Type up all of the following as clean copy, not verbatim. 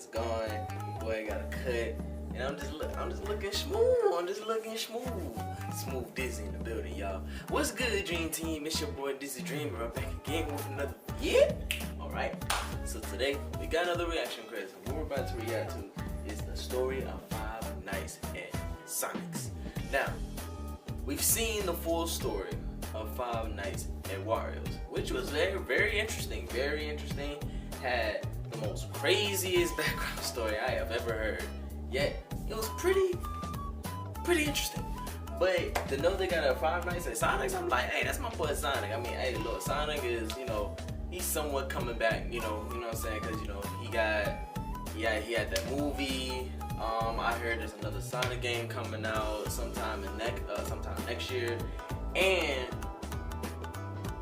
is gone. Boy got a cut, and I'm just looking smooth. I'm just looking smooth. Smooth Dizzy in the building, y'all. What's good, Dream Team? It's your boy Dizzy Dreamer. I'm back again with another All right. So today we got another reaction crazy. What we're about to react to is the story of Five Nights at Sonic's. Now, we've seen the full story of Five Nights at Wario's, which was very interesting. Very interesting. Had the most craziest background story I have ever heard. Yet it was pretty interesting. But to know they got a Five Nights at Sonic's, I'm like, hey, that's my boy Sonic. I mean, hey, look, Sonic is, he's somewhat coming back. You know what I'm saying? Because he had that movie. I heard there's another Sonic game coming out sometime next year, and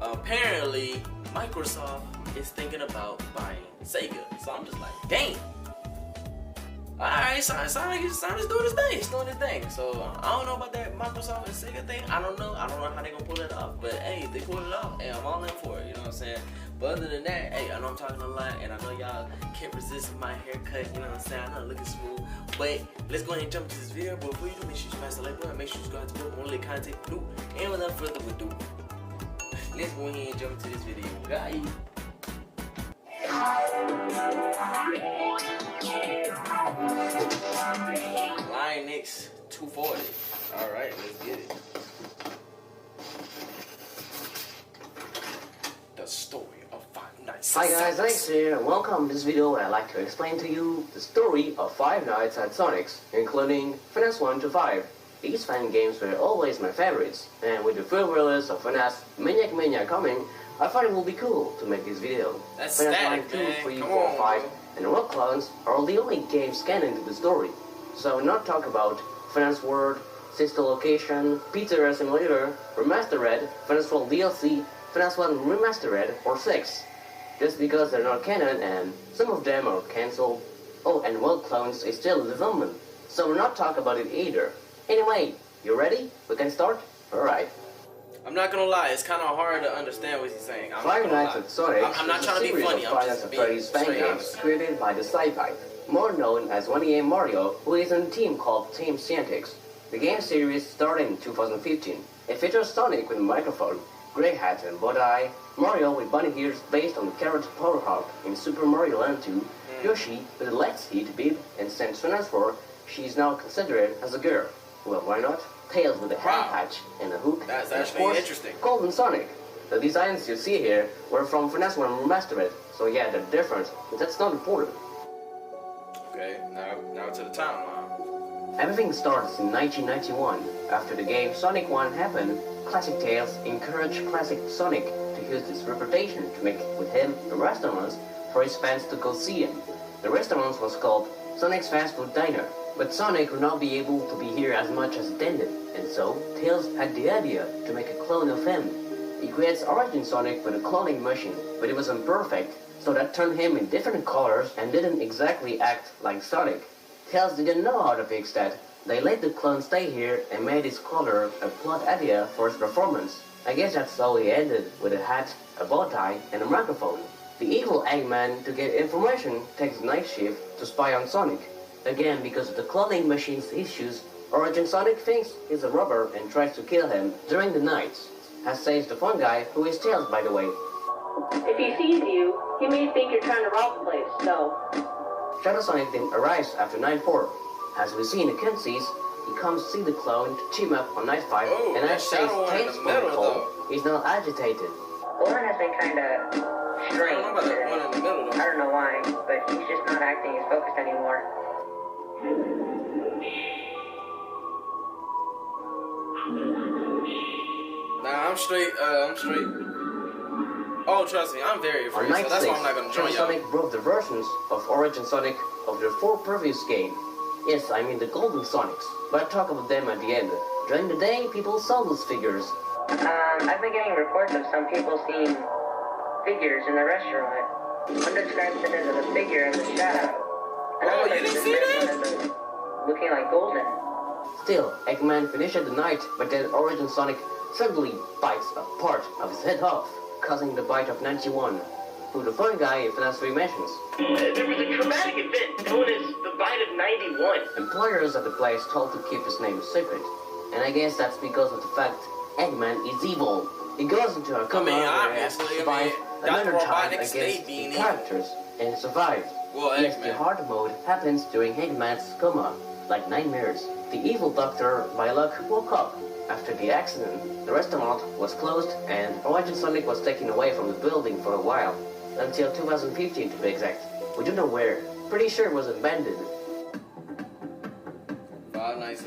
apparently Microsoft is thinking about buying Sega. So I'm just like, dang. Alright, Sonic's doing his thing. He's doing his thing. So I don't know about that Microsoft and Sega thing. I don't know how they gonna pull it off. But hey, if they pull it off, hey, I'm all in for it. You know what I'm saying? But other than that, hey, I know I'm talking a lot, and I know y'all can't resist my haircut. You know what I'm saying? I know I'm looking smooth. But let's go ahead and jump into this video. But before you do, make sure you smash the like button. Make sure you subscribe to support more content we do. And without further ado, let's go ahead and jump into this video, guys. Linux 240. Alright, let's get it. The story of Five Nights at Hi guys, Alex here, and welcome to this video where I'd like to explain to you the story of Five Nights at Sonic's, including FNAF 1 to 5. These fan games were always my favorites, and with the full release of FNAF Manic Mania coming, I thought it would be cool to make this video. That's FNAF static, 1, 2, man. 3, Come 4, on, 5, bro. and Rock Clones are the only games canon to the story. So we'll not talk about FNAF World, Sister Location, Pizzeria Simulator, Remastered, FNAF World DLC, FNAF 1 Remastered, or 6. Just because they're not canon and some of them are cancelled. Oh, and World Clones is still in development, so we'll not talk about it either. Anyway, you ready? We can start? Alright. I'm not gonna lie, it's kind of hard to understand what he's saying. Five Nights at Sonic's I'm not is trying a to be series funny. of I'm Five just Nights at being Freddy's fan straight games honest. created by the Sci-Fi, more known as 1AM Mario, who is in a team called Team Scientix. The game series started in 2015. It features Sonic with a microphone, grey hat and bow tie, Mario with bunny ears based on the carrot Powerhawk in Super Mario Land 2, Yoshi with a Lex Heat bib, and since FNAF 4, she is now considered as a girl. Well, why not? Tails with a hair patch and a hook. That's and actually of course, interesting. Golden Sonic. The designs you see here were from FNAF 1 Remastered, so yeah, they're different, but that's not important. Okay, now to the timeline. Everything starts in 1991. After the game Sonic 1 happened, Classic Tales encouraged Classic Sonic to use this reputation to make with him a restaurant for his fans to go see him. The restaurant was called Sonic's Fast Food Diner, but Sonic would not be able to be here as much as intended, and so Tails had the idea to make a clone of him. He creates Origin Sonic with a cloning machine, but it was imperfect, so that turned him in different colors and didn't exactly act like Sonic. Tails didn't know how to fix that. They let the clone stay here and made his color a plot idea for his performance. I guess that's how he ended, with a hat, a bow tie, and a microphone. The evil Eggman, to get information, takes night shift to spy on Sonic. Again, because of the cloning machine's issues, Origin Sonic thinks he's a robber and tries to kill him during the nights, as says the fun guy, who is Tails, by the way. If he sees you, he may think you're trying to rob the place, so... Shadow Sonic then arrives after Night 4. As we see in the cutscenes, he comes to see the clone to team up on Night 5, and as says Tails' phone call, he's now agitated. The one has been kinda strange today. I don't know why, but he's just not acting as focused anymore. Nah, I'm straight. Oh, trust me, I'm very afraid, On Night so that's 6, why I'm not gonna Shadow join y'all. Sonic broke the versions of Origin Sonic of the 4 previous games. Yes, I mean the Golden Sonics, but I'll talk about them at the end. During the day, people saw those figures. I've been getting reports of some people seeing figures in the restaurant. One describes it as a figure in the shadow. Oh, you didn't see that? Looking like golden. Still, Eggman finished the night, but then Origin Sonic suddenly bites a part of his head off, causing the bite of 91. who the fun guy in FNAF 3 mentions. There was a traumatic event known as the Bite of 91. Employers at the place told to keep his name a secret, and I guess that's because of the fact Eggman is evil. He goes into a coma where he has to survive another time against the characters, and survived. Yes, the hard mode happens during Eggman's coma, like nightmares. The evil doctor, by luck, woke up. After the accident, the restaurant was closed and Origin Sonic was taken away from the building for a while. Until 2015 to be exact. We don't know where. Pretty sure it was abandoned.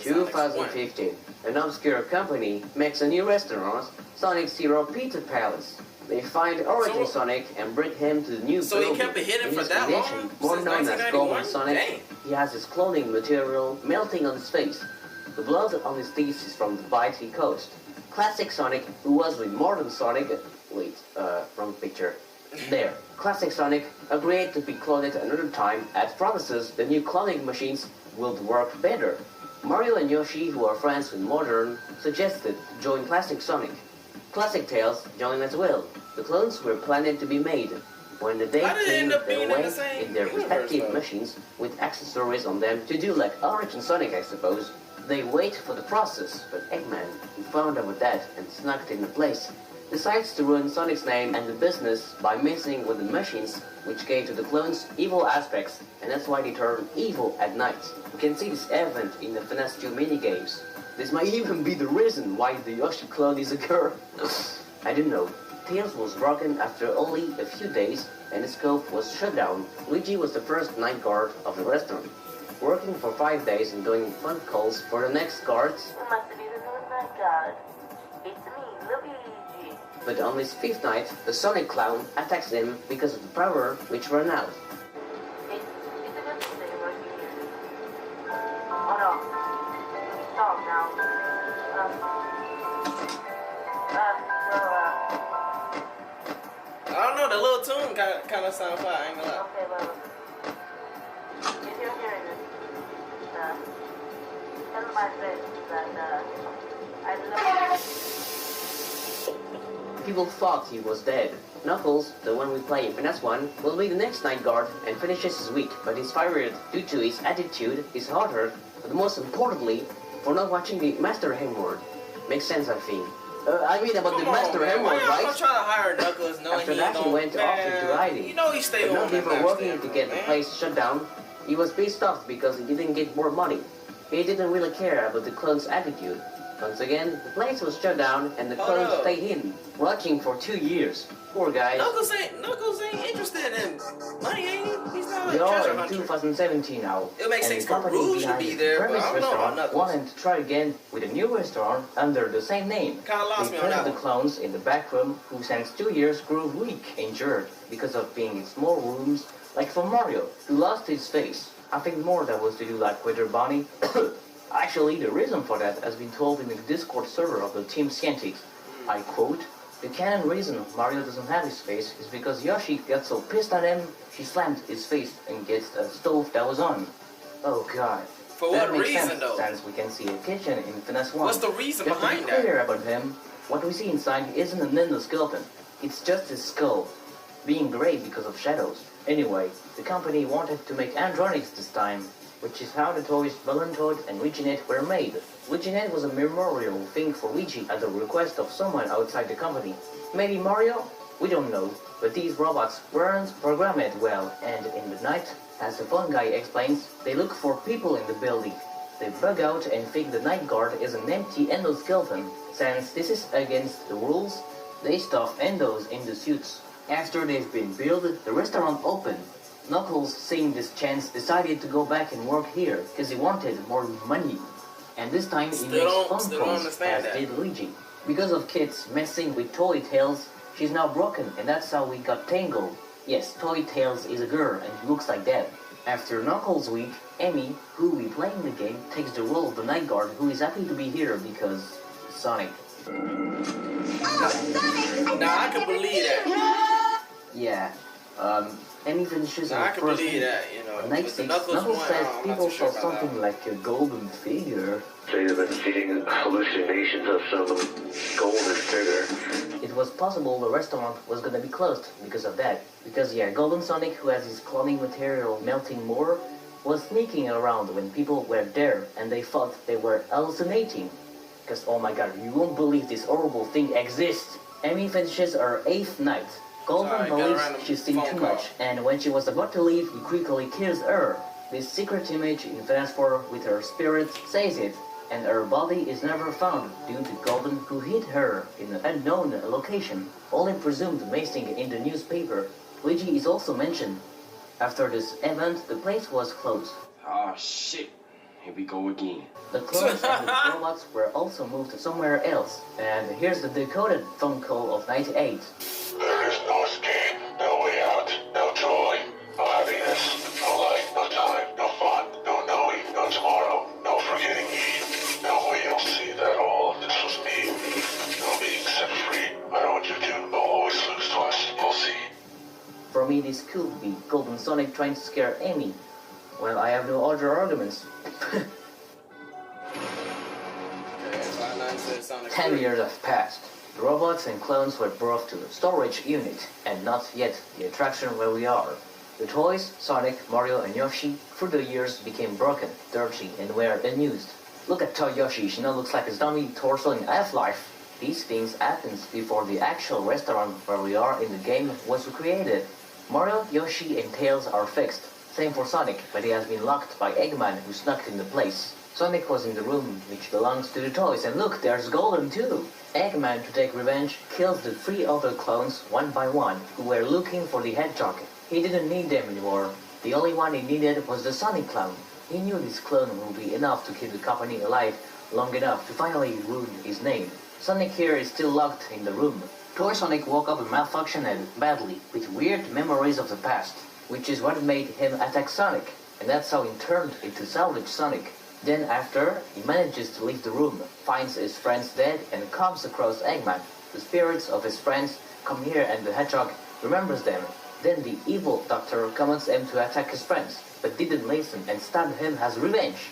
2015. An obscure company makes a new restaurant, Sonic Zero Pizza Palace. They find Origin Sonic and bring him to the new building. So he kept it hidden for that long? More known as Golden Sonic, Dang. he has his cloning material melting on his face. The blood on his teeth is from the bite he caused. Classic Sonic, who was with modern Sonic... Wait, wrong picture. There. Classic Sonic agreed to be cloned another time and promises the new cloning machines would work better. Mario and Yoshi, who are friends with Modern, suggested to join Classic Sonic. Classic Tails joined as well. The clones were planned to be made. When the day came, they went in their respective machines with accessories on them to do like Origin Sonic, I suppose. They wait for the process, but Eggman, who found out about that and snuck in the place, decides to ruin Sonic's name and the business by messing with the machines, which gave to the clones evil aspects, and that's why they turn evil at night. You can see this event in the FNAF 2 minigames. This might even be the reason why the Yoshi clone is a girl. I don't know. Tails was broken after only a few days, and his scope was shut down. Luigi was the first night guard of the restaurant, working for 5 days and doing phone calls for the next guards. You must be the new night guard. It's me, Luigi. But on his 5th night, the Sonic clown attacks him because of the power which ran out. It's a good thing that you're working here. Oh no. Stop now. I don't know, the little tune kind of sound fire, I ain't gonna lie. Okay, well. If you're hearing this, tell my friends that, I love you. People thought he was dead. Knuckles, the one we play in FNAF 1, will be the next night guard and finishes his week, but he's fired due to his attitude, his hard hurt, but most importantly, for not watching the Master Hemorrhoid. Makes sense, I think. I mean about the Master Hemorrhoid, right? I'm trying to hire Knuckles knowing After he that, he went off into hiding. You know he stayed but on not even working to get the place shut down. He was pissed off because he didn't get more money. He didn't really care about the clone's attitude. Once again, the place was shut down and the clones stayed hidden, watching for 2 years. Poor guy. Knuckles ain't interested in money, ain't he? He's not a We are treasure in hunter. 2017 now, It makes and sense the for company Rouge to behind be the there, but previous I don't know about restaurant Knuckles. wanted to try again with a new restaurant under the same name. Kinda lost They me on put that the one. clones in the back room who since 2 years grew weak, injured, because of being in small rooms, like for Mario, who lost his face. I think more that was to do like with their Bonnie. Actually, the reason for that has been told in the Discord server of the Team Scientists. I quote, "The canon reason Mario doesn't have his face is because Yoshi got so pissed at him, he slammed his face against a stove that was on." Oh god. For That what makes reason, sense, though? since we can see a kitchen in FNAF 1. What's the reason Just behind to be that? clear about him, what we see inside isn't a ninja skeleton. It's just his skull, being grey because of shadows. Anyway, the company wanted to make animatronics this time, which is how the toys Balloon and Luiginet were made. Luiginet was a memorial thing for Luigi at the request of someone outside the company. Maybe Mario? We don't know, but these robots weren't programmed well, and in the night, as the phone guy explains, they look for people in the building. They bug out and think the night guard is an empty endoskeleton. Since this is against the rules, they stuff endos in the suits. After they've been built, the restaurant opened. Knuckles, seeing this chance, decided to go back and work here, because he wanted more money. And this time he makes phone calls, as did Luigi. Because of kids messing with Toy Tails, she's now broken, and that's how we got Tangled. Yes, Toy Tails is a girl, and she looks like that. After Knuckles' week, Emmy, who we play in the game, takes the role of the night guard, who is happy to be here because Sonic. Nah, I can believe that. Yeah, Emmy finishes Nah, her I can first believe week. that, you know. On night With the 6, Knuckles Knuckles one, says I'm not people too sure saw about that something like a golden figure. They've been seeing hallucinations of some golden figure. It was possible the restaurant was gonna be closed because of that. Because yeah, Golden Sonic, who has his cloning material melting more, was sneaking around when people were there and they thought they were hallucinating. Because oh my god, you won't believe this horrible thing exists. Amy finishes her 8th night. Golden believes she's seen too much, and when she was about to leave, he quickly kills her. This secret image in Fast 4 with her spirit says it, and her body is never found due to Golden, who hid her in an unknown location, only presumed missing in the newspaper. Luigi is also mentioned. After this event, the place was closed. Ah, shit. Here we go again. The clones and the robots were also moved somewhere else. And here's the decoded phone call of 98. There is no escape, no way out, no joy, no happiness, no life, no time, no fun, no knowing, no tomorrow, no forgetting me. No way you'll see that all of this was me. No being set free. I know what you do, but always lose to us. You'll see. For me, this could be Golden Sonic trying to scare Amy. Well, I have no other arguments. 10 years have passed. The robots and clones were brought to the storage unit, and not yet the attraction where we are. The toys, Sonic, Mario and Yoshi, through the years became broken, dirty and were unused. Look at Toy Yoshi, she now looks like a zombie torso in Half-Life. These things happened before the actual restaurant where we are in the game was created. Mario, Yoshi and Tails are fixed. Same for Sonic, but he has been locked by Eggman who snuck in the place. Sonic was in the room which belongs to the toys, and look, there's Golden too! Eggman, to take revenge, kills the 3 other clones one by one who were looking for the hedgehog. He didn't need them anymore. The only one he needed was the Sonic clone. He knew this clone would be enough to keep the company alive long enough to finally ruin his name. Sonic here is still locked in the room. Toy Sonic woke up and malfunctioned badly, with weird memories of the past, which is what made him attack Sonic, and that's how he turned into Salvage Sonic. Then after, he manages to leave the room, finds his friends dead, and comes across Eggman. The spirits of his friends come here and the hedgehog remembers them. Then the evil doctor commands him to attack his friends, but didn't listen and stabbed him as revenge.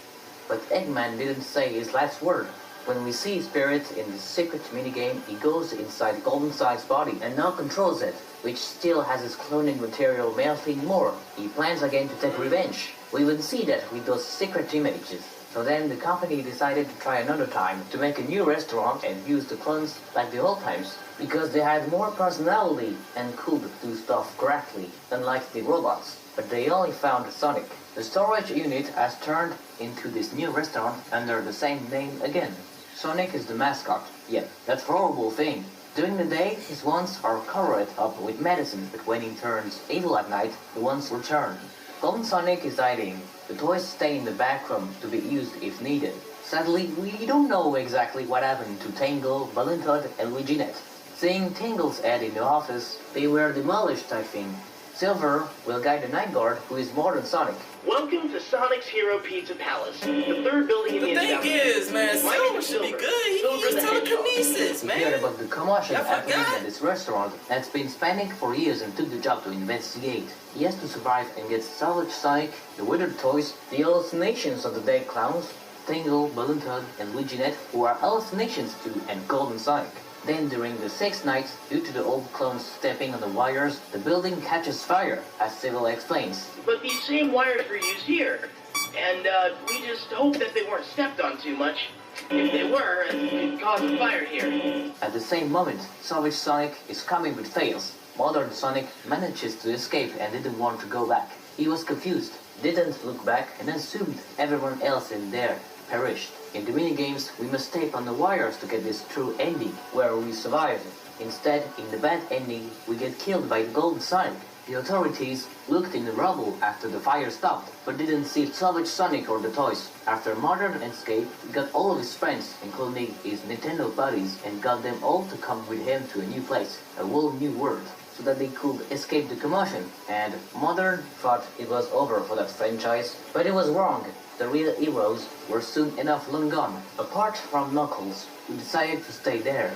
But Eggman didn't say his last word. When we see Spirit in the secret minigame, he goes inside Golden Sonic's body and now controls it, which still has his cloning material melting more. He plans again to take revenge. We will see that with those secret images. So then the company decided to try another time to make a new restaurant and use the clones like the old times, because they had more personality and could do stuff correctly, unlike the robots. But they only found Sonic. The storage unit has turned into this new restaurant under the same name again. Sonic is the mascot. Yep, that horrible thing. During the day, his wands are covered up with medicine, but when he turns evil at night, the wands return. Golden Sonic is hiding. The toys stay in the back room to be used if needed. Sadly, we don't know exactly what happened to Tangle, Balloon Toad, and Luigi Net. Seeing Tangle's head in the office, they were demolished, I think. Silver will guide the Night Guard, who is more than Sonic. Welcome to Sonic's Hero Pizza Palace, the third building in the thing is, man, Silver should be good. He's telekinesis, man. We heard about the commotion I happening forgot. at this restaurant that's been spanning for years and took the job to investigate. He has to survive and get Salvage Sonic, the withered toys, the hallucinations of the dead clowns, Tangle, Balloon Toad, and Luigi Net, who are hallucinations too, and Golden Sonic. Then during the 6th night, due to the old clones stepping on the wires, the building catches fire, as Civil explains. But these same wires were used here, and we just hope that they weren't stepped on too much. If they were, it could cause a fire here. At the same moment, Salvage Sonic is coming with Tails. Modern Sonic manages to escape and didn't want to go back. He was confused, didn't look back, and assumed everyone else in there perished. In the minigames, we must tape on the wires to get this true ending, where we survive. Instead, in the bad ending, we get killed by Golden Sonic. The authorities looked in the rubble after the fire stopped, but didn't see Salvage Sonic or the toys. After Modern escaped, he got all of his friends, including his Nintendo buddies, and got them all to come with him to a new place, a whole new world, so that they could escape the commotion. And Modern thought it was over for that franchise, but it was wrong. The real heroes were soon enough long gone. Apart from Knuckles, who decided to stay there.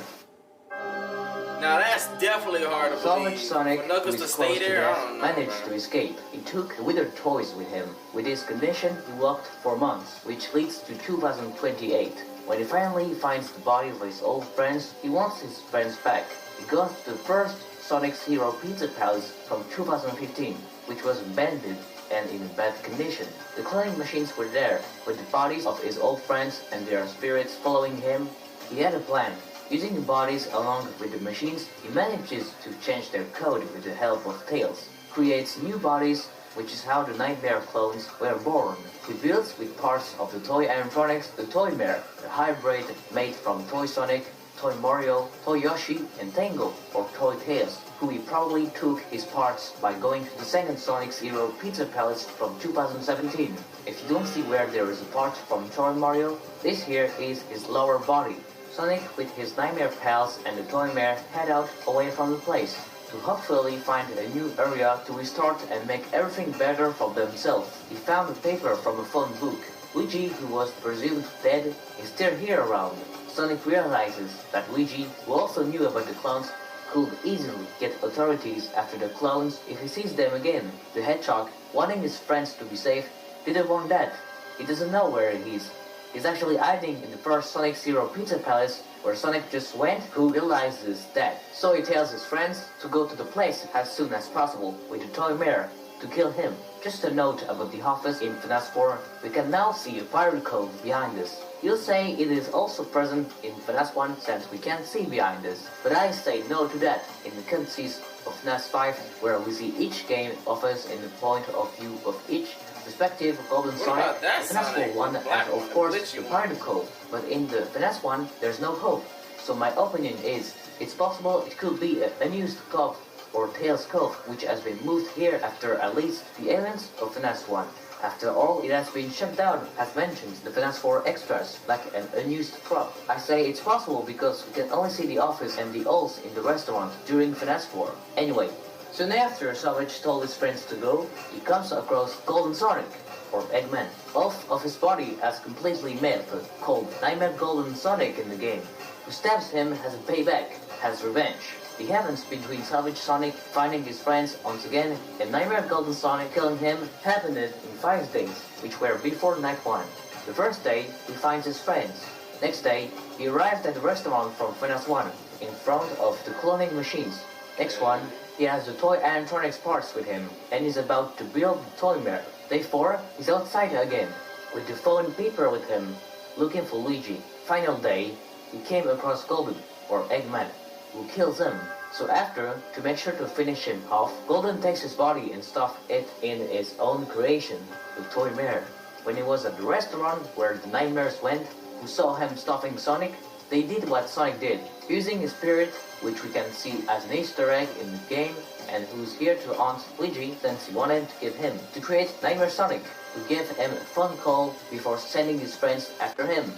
Now that's definitely hard to Salvage believe. Sonic, For who Knuckles is to close stay to there, I death, don't know. managed to escape. He took withered toys with him. With his condition, he walked for months, which leads to 2028. When he finally finds the body of his old friends, he wants his friends back. He goes to the first Sonic's Hero Pizza Palace from 2015, which was abandoned and in bad condition. The cloning machines were there, with the bodies of his old friends and their spirits following him. He had a plan. Using the bodies along with the machines, he manages to change their code with the help of Tails. Creates new bodies, which is how the Nightmare clones were born. He builds with parts of the toy animatronics the Toy Mare, a hybrid made from Toy Sonic, Toy Mario, Toy Yoshi, and Tango, or Toy Tails, who he probably took his parts by going to the second Sonic's Hero Pizza Palace from 2017. If you don't see where there is a part from Toy Mario, this here is his lower body. Sonic with his Nightmare pals and the Toy Mare head out away from the place, to hopefully find a new area to restart and make everything better for themselves. He found a paper from a phone book. Luigi, who was presumed dead, is still here around. Sonic realizes that Luigi, who also knew about the clones, could easily get authorities after the clones if he sees them again. The Hedgehog, wanting his friends to be safe, didn't want that. He doesn't know where he is. He's actually hiding in the first Sonic's Hero Pizza Palace, where Sonic just went, who realizes that. So he tells his friends to go to the place as soon as possible with the Toy Mare to kill him. Just a note about the office in FNAF 4, we can now see a pirate code behind us. You'll say it is also present in FNAF 1 since we can't see behind us, but I say no to that in the cutscenes of FNAF 5, where we see each game office in the point of view of each respective Golden Sonic, FNAF 1 and of course the pirate code, but in the FNAF 1 there's no code. So my opinion is, it's possible it could be an unused code or Tails Cove, which has been moved here after at least the events of FNAF 1. After all, it has been shut down, as mentioned, the FNAF 4 extras, like an unused prop. I say it's possible because we can only see the office and the halls in the restaurant during FNAF 4. Anyway, soon after Savage told his friends to go, he comes across Golden Sonic, or Eggman. Half of his body has completely melted, called Nightmare Golden Sonic in the game, who stabs him as a payback, as revenge. The events between Savage Sonic finding his friends once again and Nightmare Golden Sonic killing him happened in 5 days, which were before Night 1. The first day, he finds his friends. Next day, he arrived at the restaurant from FNAF 1, in front of the cloning machines. Next one, he has the toy animatronics parts with him, and is about to build the Toy Mare. Day 4, he's outside again, with the phone paper with him, looking for Luigi. Final day, he came across Golden, or Eggman, who kills him. So after, to make sure to finish him off, Golden takes his body and stuffs it in his own creation, the Toy Mare. When he was at the restaurant where the Nightmares went, who saw him stuffing Sonic, they did what Sonic did, using his spirit, which we can see as an Easter egg in the game, and who's here to haunt Luigi since he wanted to get him, to create Nightmare Sonic, who gave him a phone call before sending his friends after him.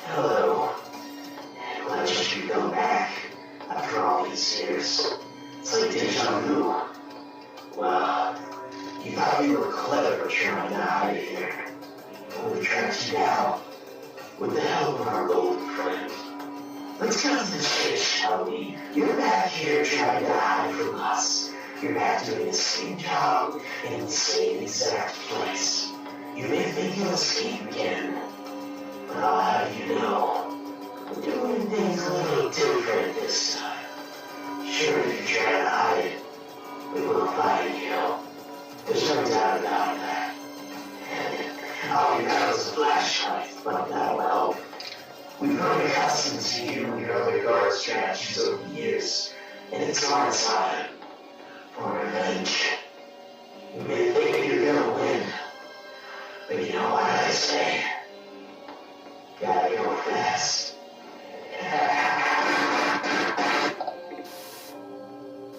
Hello. Why did you come back after all these years? It's like deja vu. Well, you thought you were clever trying to hide here. Well, we tracked you down with the help of our old friend. Let's cut to the chase, shall we? You're back here trying to hide from us. You're back doing the same job in the same exact place. You may think you'll escape again, but I'll have you know, we're doing things a little different this time. Sure, if you try to hide, we will find you. There's no doubt about that. And all you got is a flashlight, but that'll help. We've grown accustomed to you and your other guard strategies over the years, and it's our time for revenge. You may think you're gonna win, but you know what I say? Gotta go fast.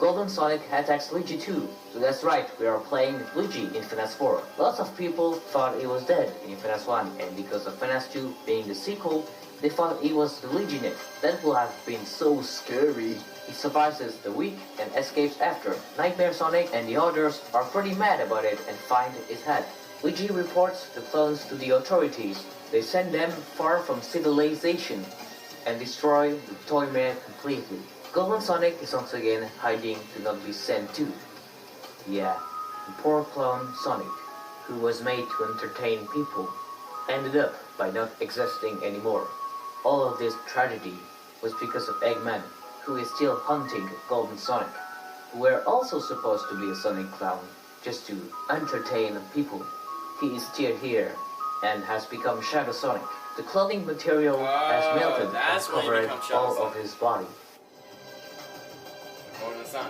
Golden Sonic attacks Luigi too, so that's right, we are playing Luigi in FNAF 4. Lots of people thought he was dead in FNAF 1, and because of FNAF 2 being the sequel, they thought he was the Legionnaire. That would have been so scary. He survives the week and escapes after. Nightmare Sonic and the others are pretty mad about it and find his head. Luigi reports the clones to the authorities. They send them far from civilization and destroy the Toy Mare completely. Golden Sonic is once again hiding to not be sent to. Yeah, the poor clone Sonic, who was made to entertain people, ended up by not existing anymore. All of this tragedy was because of Eggman, who is still hunting Golden Sonic, who were also supposed to be a Sonic clown, just to entertain people. He is still here, and has become Shadow Sonic. The clothing material has melted and covered all of his body.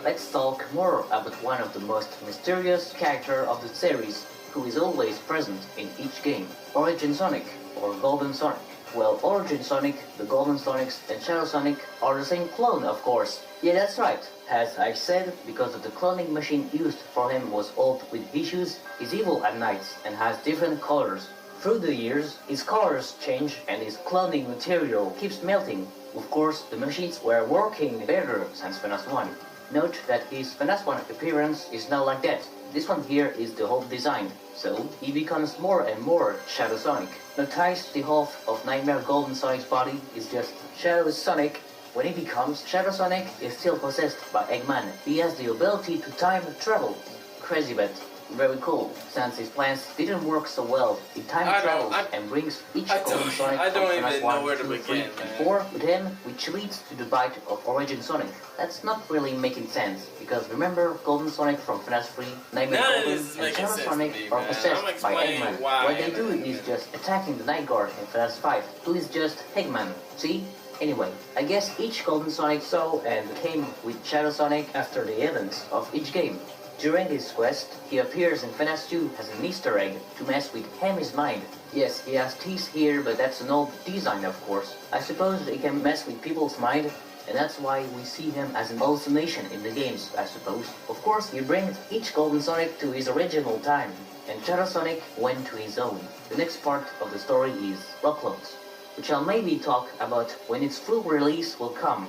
Let's talk more about one of the most mysterious characters of the series, who is always present in each game, Origin Sonic, or Golden Sonic. Well, Origin Sonic, the Golden Sonics, and Shadow Sonic are the same clone, of course. Yeah, that's right. As I said, because of the cloning machine used for him was old with issues, he's evil at night and has different colors. Through the years, his colors change and his cloning material keeps melting. Of course, the machines were working better since FNAF 1. Note that his FNAF 1 appearance is not like that. This one here is the whole design, so he becomes more and more Shadow Sonic. Notice the half of Nightmare Golden Sonic's body is just Shadow Sonic. When he becomes Shadow Sonic, is still possessed by Eggman. He has the ability to time travel. Crazy but very cool, since his plans didn't work so well. He time travels and brings each Golden Sonic from FNAF 1, 2, 3, and 4 with him, which leads to the bite of Origin Sonic. That's not really making sense, because remember Golden Sonic from FNAF 3, Nightmare Golden, and Shadow Sonic are possessed by Eggman. What they do is just attacking the Night Guard in FNAF 5, who is just Eggman. See? Anyway, I guess each Golden Sonic saw and came with Shadow Sonic after the events of each game. During his quest, he appears in FNAF 2 as an Easter egg to mess with Hammy's mind. Yes, he has teeth here, but that's an old design, of course. I suppose he can mess with people's mind, and that's why we see him as an hallucination in the games, I suppose. Of course, he brings each Golden Sonic to his original time, and Shadow Sonic went to his own. The next part of the story is Rock Clones, which I'll maybe talk about when its full release will come.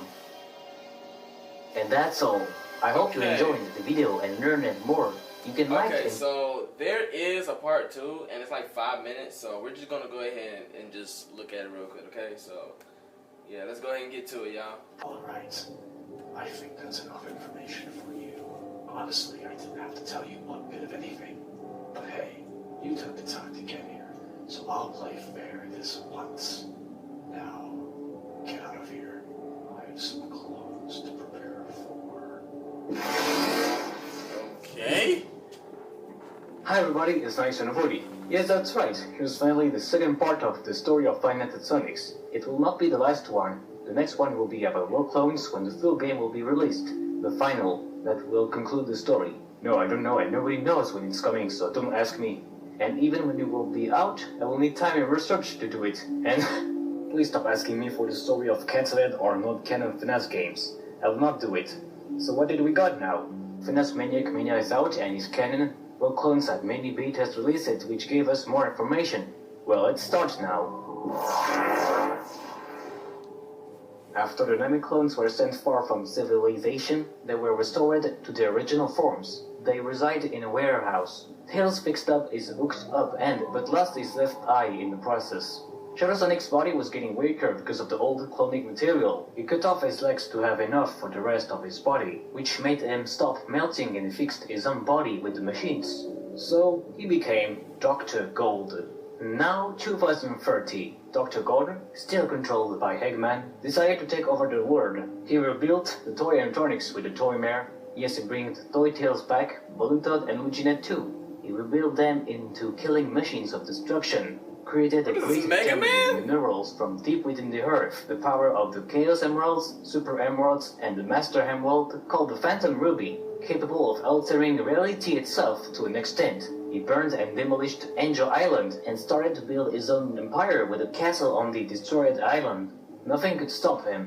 And that's all. I hope you enjoyed the video and learned more. You can like it. So there is a part 2, and it's like 5 minutes, so we're just gonna go ahead and just look at it real quick, okay? So, yeah, let's go ahead and get to it, y'all. Alright, I think that's enough information for you. Honestly, I didn't have to tell you one bit of anything. But hey, you took the time to get here, so I'll play fair this once. Now, get out of here. I have some clothes to prepare for. Okay. Hi everybody, it's Nice and Avoidi. Yes, that's right. Here's finally the second part of the story of Five Nights at Sonic's. It will not be the last one. The next one will be about Rock Clones when the full game will be released. The final, that will conclude the story. No, I don't know, and nobody knows when it's coming, so don't ask me. And even when it will be out, I will need time and research to do it. And please stop asking me for the story of cancelled or not canon FNAF games. I will not do it. So what did we got now? FNAF Manic Mania is out and is canon. Rock Clones had many betas released which gave us more information. Well, let's start now. After the Namek clones were sent far from civilization, they were restored to their original forms. They reside in a warehouse. Tails fixed up his hooked up end, but lost his left eye in the process. Shadow Sonic's body was getting weaker because of the old cloning material. He cut off his legs to have enough for the rest of his body, which made him stop melting and fixed his own body with the machines. So he became Dr. Gold. Now 2030, Dr. Gold, still controlled by Eggman, decided to take over the world. He rebuilt the toy electronics with the Toy Mare. Yes, he brings the Toy Tails back, Balloon Toad and Luiginet too. He rebuilt them into killing machines of destruction. Created a great minerals from deep within the earth, the power of the Chaos Emeralds, Super Emeralds, and the Master Emerald called the Phantom Ruby, capable of altering reality itself to an extent. He burned and demolished Angel Island and started to build his own empire with a castle on the destroyed island. Nothing could stop him.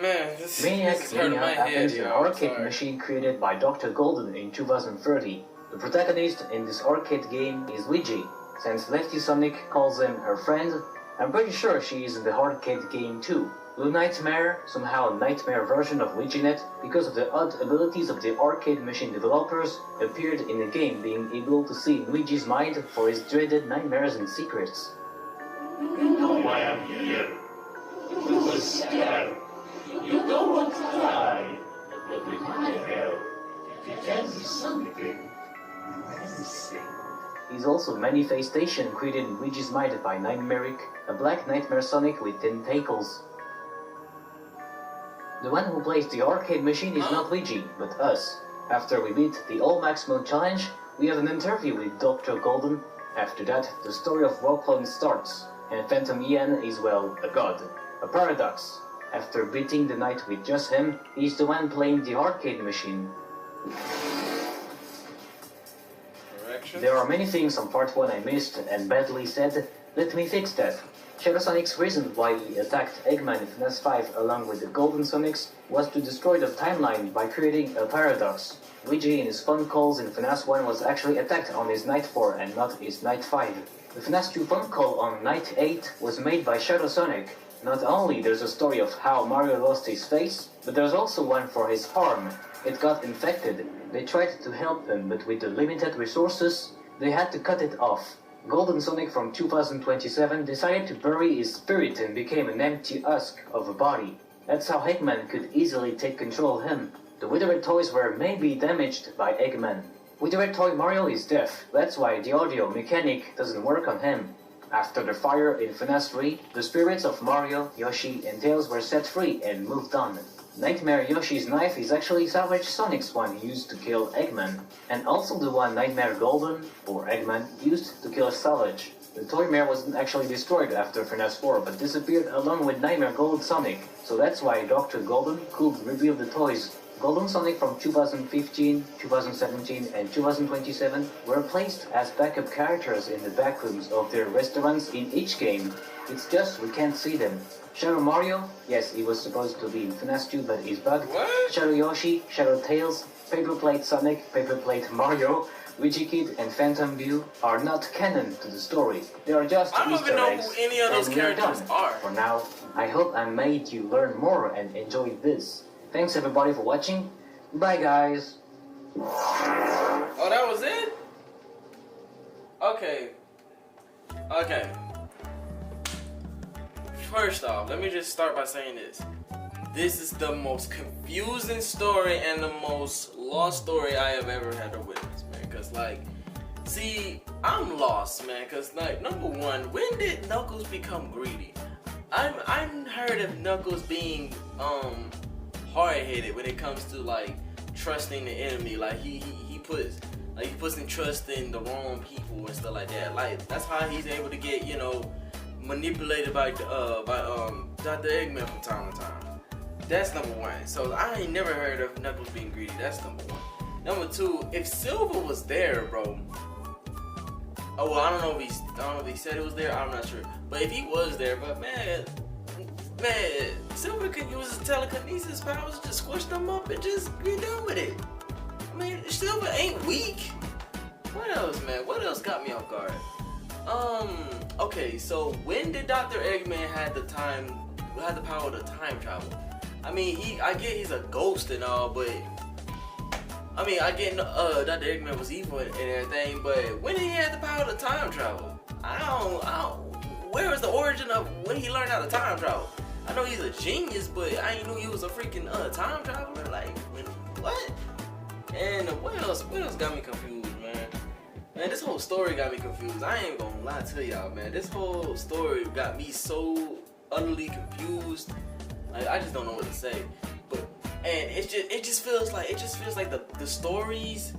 Man, this Maniac is hurting Mania my head, happens in an yo. arcade machine created by Dr. Golden in 2030. The protagonist in this arcade game is Luigi. Since Lefty Sonic calls him her friend, I'm pretty sure she is in the arcade game too. Blue Nightmare, somehow a nightmare version of Luiginet, because of the odd abilities of the arcade machine developers, appeared in the game, being able to see Luigi's mind for his dreaded nightmares and secrets. You know why I'm here. You were scared. You don't want to die. But with my help, if you can do something, anything, is also manifestation created in Luigi's mind by Nightmaric, a black nightmare Sonic with tentacles. The one who plays the arcade machine is not Luigi, but us. After we beat the All Max Mode challenge, we have an interview with Dr. Golden. After that, the story of Warclone starts, and Phantom Ian is, well, a god. A paradox. After beating the night with just him, he's the one playing the arcade machine. There are many things on part 1 I missed and badly said. Let me fix that. Shadow Sonic's reason why he attacked Eggman in FNAF 5 along with the Golden Sonics was to destroy the timeline by creating a paradox. Luigi in his phone calls in FNAF 1 was actually attacked on his night 4 and not his night 5. The FNAF 2 phone call on night 8 was made by Shadow Sonic. Not only there's a story of how Mario lost his face, but there's also one for his arm. It got infected. They tried to help him, but with the limited resources, they had to cut it off. Golden Sonic from 2027 decided to bury his spirit and became an empty husk of a body. That's how Eggman could easily take control of him. The Withered toys were maybe damaged by Eggman. Withered toy Mario is deaf, that's why the audio mechanic doesn't work on him. After the fire in FNAF 3, the spirits of Mario, Yoshi and Tails were set free and moved on. Nightmare Yoshi's knife is actually Savage Sonic's one used to kill Eggman, and also the one Nightmare Golden, or Eggman, used to kill Savage. The toy mare wasn't actually destroyed after FNAF 4, but disappeared along with Nightmare Gold Sonic, so that's why Dr. Golden could reveal the toys. Golden Sonic from 2015, 2017 and 2027 were placed as backup characters in the backrooms of their restaurants in each game. It's just we can't see them. Shadow Mario, yes, he was supposed to be in FNAF 2 but he's bugged. What? Shadow Yoshi, Shadow Tails, Paper Plate Sonic, Paper Plate Mario, Luigi Kid and Phantom View are not canon to the story. They are just I don't Easter even know eggs. who any of those And we're characters done are. for now. I hope I made you learn more and enjoy this. Thanks everybody for watching. Bye guys. Oh, that was it? Okay. Okay. First off, let me just start by saying this. This is the most confusing story and the most lost story I have ever had to witness, man. Cause like, see, I'm lost, man. Cause like, number one, when did Knuckles become greedy? I've heard of Knuckles being hard-headed when it comes to like trusting the enemy. Like he puts in trust in the wrong people and stuff like that. Like that's how he's able to get, you know, manipulated by Dr. Eggman from time to time. That's number one. So I ain't never heard of Knuckles being greedy. That's number one. Number two, if Silver was there, bro. Oh well, I don't know if he said it was there. I'm not sure. But if he was there, but man, Silver could use his telekinesis powers to just squish them up and just be done with it. I mean, Silver ain't weak. What else, man? What else got me off guard? Okay, so when did Dr. Eggman had the power to time travel? I mean, I get he's a ghost and all, but I mean, I get Dr. Eggman was evil and everything, but when he had the power to time travel? I don't. Where was the origin of when he learned how to time travel? I know he's a genius, but I ain't knew he was a freaking time traveler. Like, what? And what else got me confused, man? Man, this whole story got me confused. I ain't gonna lie to y'all, man. This whole story got me so utterly confused. Like, I just don't know what to say. And it just feels like the stories.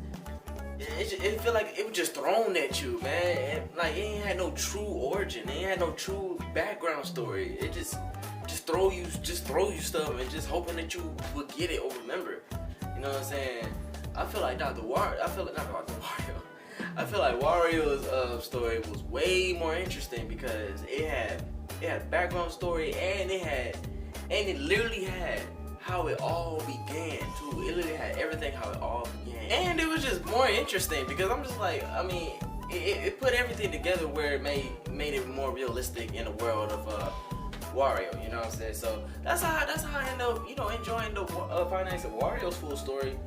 It feel like it was just thrown at you, man. Like it ain't had no true origin. It ain't had no true background story. It just throw you stuff and just hoping that you will get it or remember. You know what I'm saying? I feel like Wario's story was way more interesting because it had background story and it literally had how it all began too. It literally had everything how it all began, and it was just more interesting because I'm just like, I mean, it put everything together where it made it more realistic in the world of Wario. You know what I'm saying? So that's how I end up, you know, enjoying the Five Nights at Wario's full story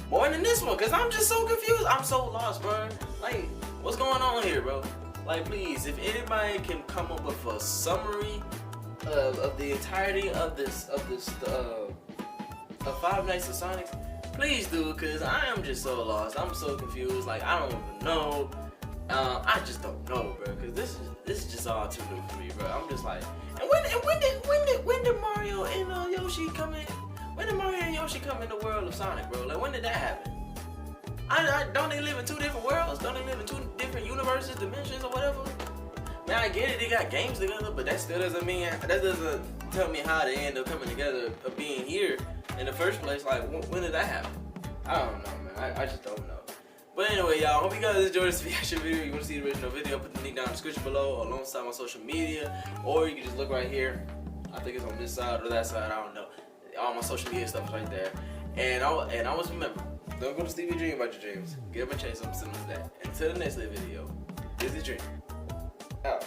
more than this one because I'm just so confused. I'm so lost, bro. Like, what's going on here, bro? Like, please, if anybody can come up with a summary of the entirety of this Five Nights at Sonic's, please do, because I am just so lost. I'm so confused. Like, I don't even know I just don't know, bro, because this is just all too new for me, bro. I'm just like, and when did Mario and Yoshi come in? When did Mario and Yoshi come in the world of Sonic, bro? Like, when did that happen? Don't they live in 2 different worlds? Don't they live in 2 different universes, dimensions, or whatever? Man, I get it, they got games together, but that still doesn't mean, that doesn't tell me how they end up coming together of being here in the first place. Like, when did that happen? I don't know, man. I just don't know. But anyway, y'all, hope you guys enjoyed this reaction video. You want to see the original video, I'll put the link down in the description below, alongside my social media, or you can just look right here. I think it's on this side or that side, I don't know. All my social media stuff is right there. And always remember, don't go to sleep and dream about your dreams. Get up and chase them, simple as that. Until the next video, this is Dream. Out.